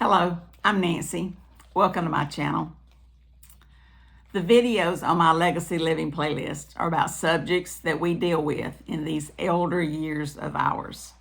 Hello, I'm Nancy. Welcome to my channel. The videos on my Legacy Living playlist are about subjects that we deal with in these elder years of ours.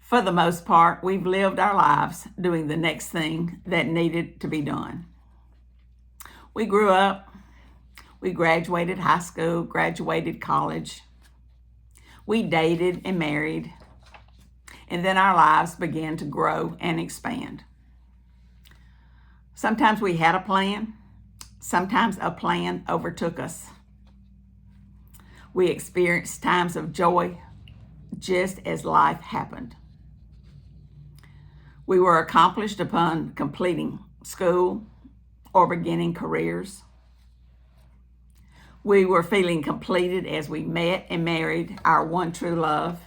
For the most part, we've lived our lives doing the next thing that needed to be done. We grew up, we graduated high school, graduated college, we dated and married, and then our lives began to grow and expand. Sometimes we had a plan, sometimes a plan overtook us. We experienced times of joy just as life happened. We were accomplished upon completing school or beginning careers. We were feeling completed as we met and married our one true love.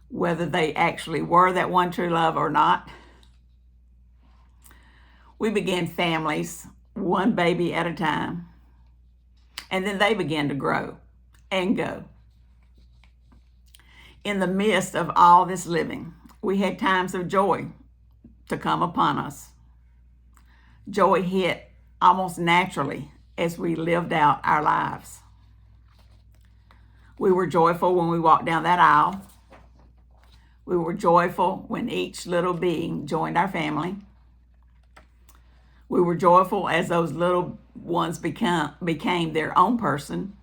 Whether they actually were that one true love or not. We began families, one baby at a time, and then they began to grow and go. In the midst of all this living, we had times of joy to come upon us. Joy hit almost naturally as we lived out our lives. We were joyful when we walked down that aisle. We were joyful when each little being joined our family. We were joyful as those little ones became their own person.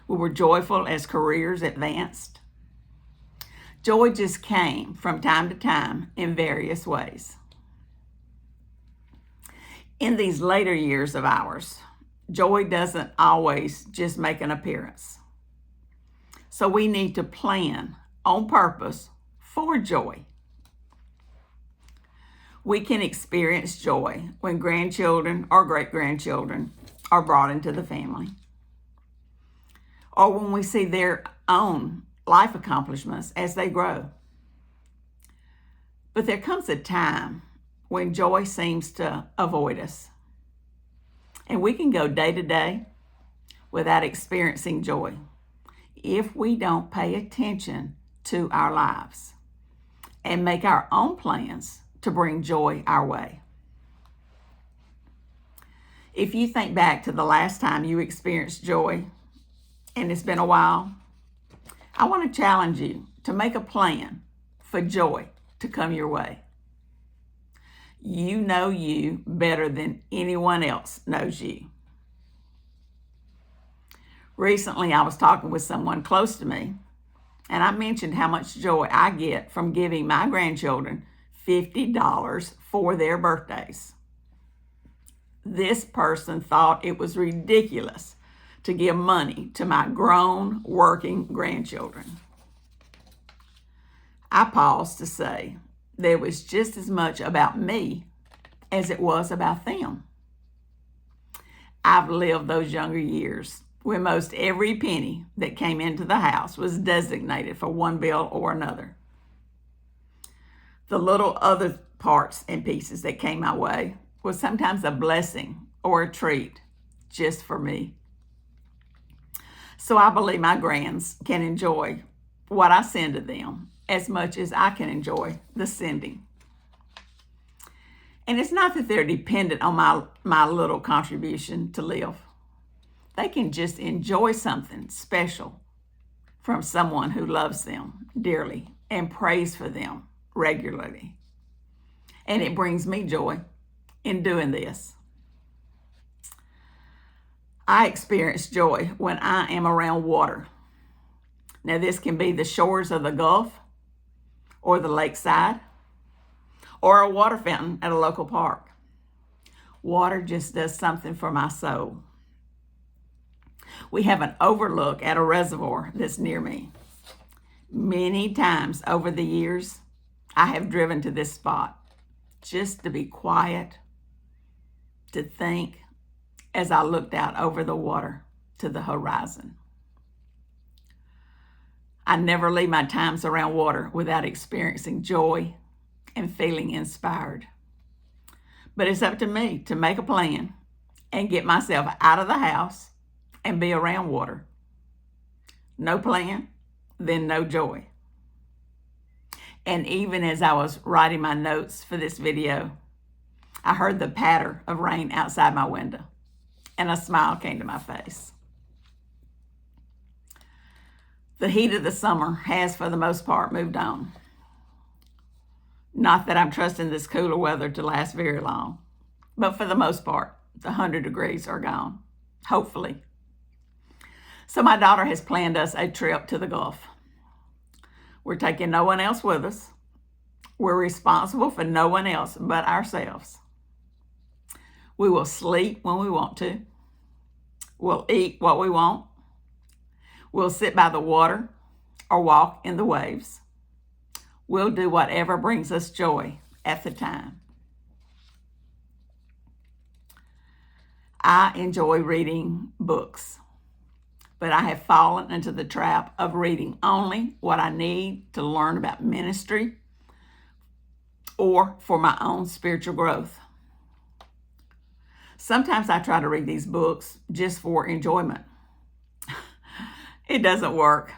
We were joyful as careers advanced. Joy just came from time to time in various ways. In these later years of ours, joy doesn't always just make an appearance. So we need to plan on purpose for joy. We can experience joy when grandchildren or great-grandchildren are brought into the family, or when we see their own life accomplishments as they grow. But there comes a time when joy seems to avoid us, and we can go day to day without experiencing joy if we don't pay attention to our lives and make our own plans to bring joy our way. If you think back to the last time you experienced joy, and it's been a while, I want to challenge you to make a plan for joy to come your way. You know you better than anyone else knows you. Recently, I was talking with someone close to me, and I mentioned how much joy I get from giving my grandchildren $50 for their birthdays. This person thought it was ridiculous to give money to my grown, working grandchildren. I paused to say that it was just as much about me as it was about them. I've lived those younger years when most every penny that came into the house was designated for one bill or another. The little other parts and pieces that came my way was sometimes a blessing or a treat just for me. So I believe my grands can enjoy what I send to them as much as I can enjoy the sending. And it's not that they're dependent on my little contribution to live. They can just enjoy something special from someone who loves them dearly and prays for them regularly. And it brings me joy in doing this. I experience joy when I am around water. Now, this can be the shores of the Gulf or the lakeside or a water fountain at a local park. Water just does something for my soul. We have an overlook at a reservoir that's near me. Many times over the years, I have driven to this spot just to be quiet, to think as I looked out over the water to the horizon. I never leave my times around water without experiencing joy and feeling inspired. But it's up to me to make a plan and get myself out of the house and be around water. No plan, then no joy. And even as I was writing my notes for this video, I heard the patter of rain outside my window, and a smile came to my face. The heat of the summer has, for the most part, moved on. Not that I'm trusting this cooler weather to last very long, but for the most part, the 100 degrees are gone, hopefully. So my daughter has planned us a trip to the Gulf. We're taking no one else with us. We're responsible for no one else but ourselves. We will sleep when we want to. We'll eat what we want. We'll sit by the water or walk in the waves. We'll do whatever brings us joy at the time. I enjoy reading books, but I have fallen into the trap of reading only what I need to learn about ministry or for my own spiritual growth. Sometimes I try to read these books just for enjoyment. It doesn't work.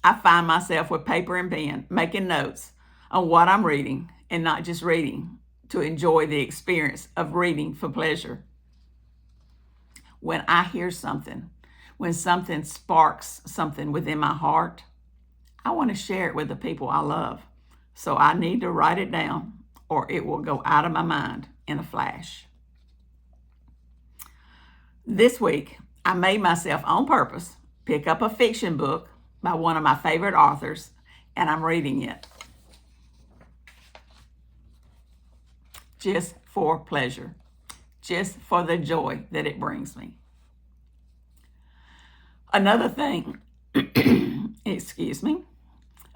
I find myself with paper and pen making notes on what I'm reading and not just reading to enjoy the experience of reading for pleasure. When I hear something, when something sparks something within my heart, I want to share it with the people I love. So I need to write it down or it will go out of my mind in a flash. This week, I made myself on purpose pick up a fiction book by one of my favorite authors, and I'm reading it. Just for pleasure, just for the joy that it brings me. Another thing,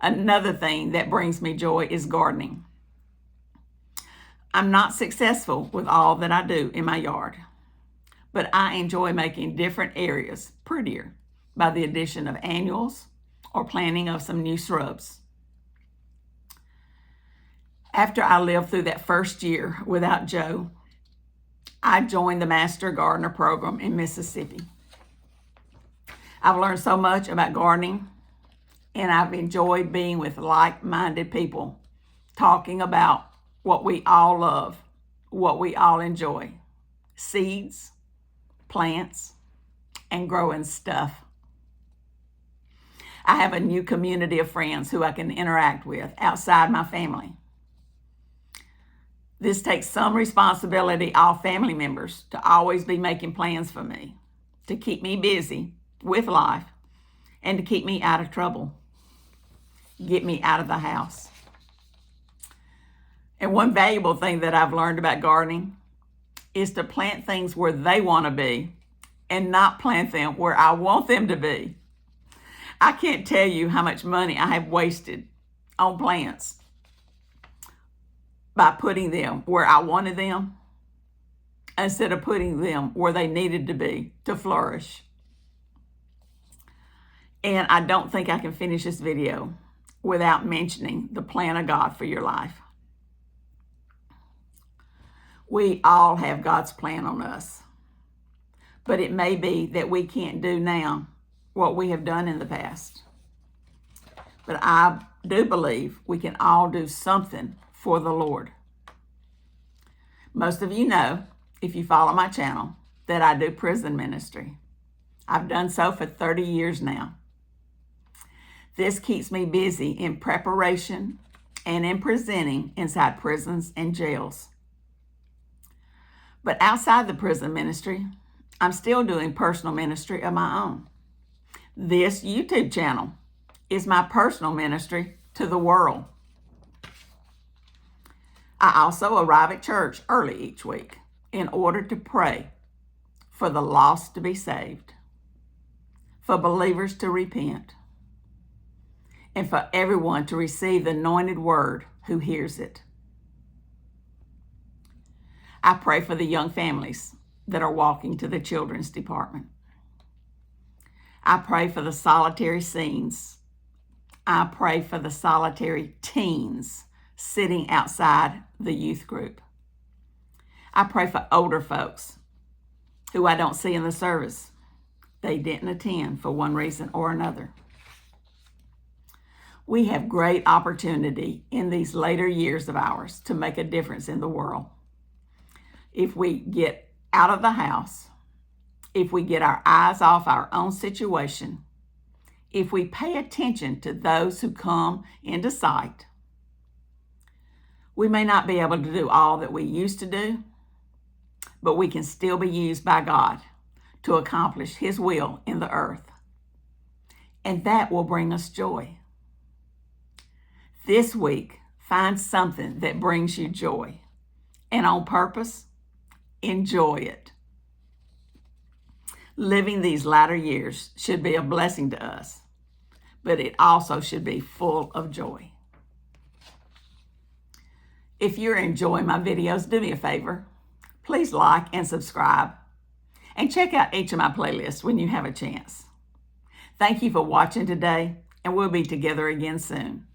another thing that brings me joy is gardening. I'm not successful with all that I do in my yard, but I enjoy making different areas prettier by the addition of annuals or planting of some new shrubs. After I lived through that first year without Joe, I joined the Master Gardener program in Mississippi. I've learned so much about gardening, and I've enjoyed being with like-minded people, talking about what we all love, what we all enjoy: seeds, plants, and growing stuff. I have a new community of friends who I can interact with outside my family. This takes some responsibility off family members to always be making plans for me, to keep me busy with life, and to keep me out of trouble, get me out of the house. And one valuable thing that I've learned about gardening is to plant things where they want to be and not plant them where I want them to be. I can't tell you how much money I have wasted on plants by putting them where I wanted them instead of putting them where they needed to be to flourish. And I don't think I can finish this video without mentioning the plan of God for your life. We all have God's plan on us, but it may be that we can't do now what we have done in the past. But I do believe we can all do something for the Lord. Most of you know, if you follow my channel, that I do prison ministry. I've done so for 30 years now. This keeps me busy in preparation and in presenting inside prisons and jails. But outside the prison ministry, I'm still doing personal ministry of my own. This YouTube channel is my personal ministry to the world. I also arrive at church early each week in order to pray for the lost to be saved, for believers to repent, and for everyone to receive the anointed word who hears it. I pray for the young families that are walking to the children's department. I pray for the solitary scenes. I pray for the solitary teens sitting outside the youth group. I pray for older folks who I don't see in the service. They didn't attend for one reason or another. We have great opportunity in these later years of ours to make a difference in the world. If we get out of the house, if we get our eyes off our own situation, if we pay attention to those who come into sight, we may not be able to do all that we used to do, but we can still be used by God to accomplish His will in the earth. And that will bring us joy. This week, find something that brings you joy. And on purpose, enjoy it. Living these latter years should be a blessing to us, but it also should be full of joy. If you're enjoying my videos, do me a favor. Please like and subscribe, and check out each of my playlists when you have a chance. Thank you for watching today, and we'll be together again soon.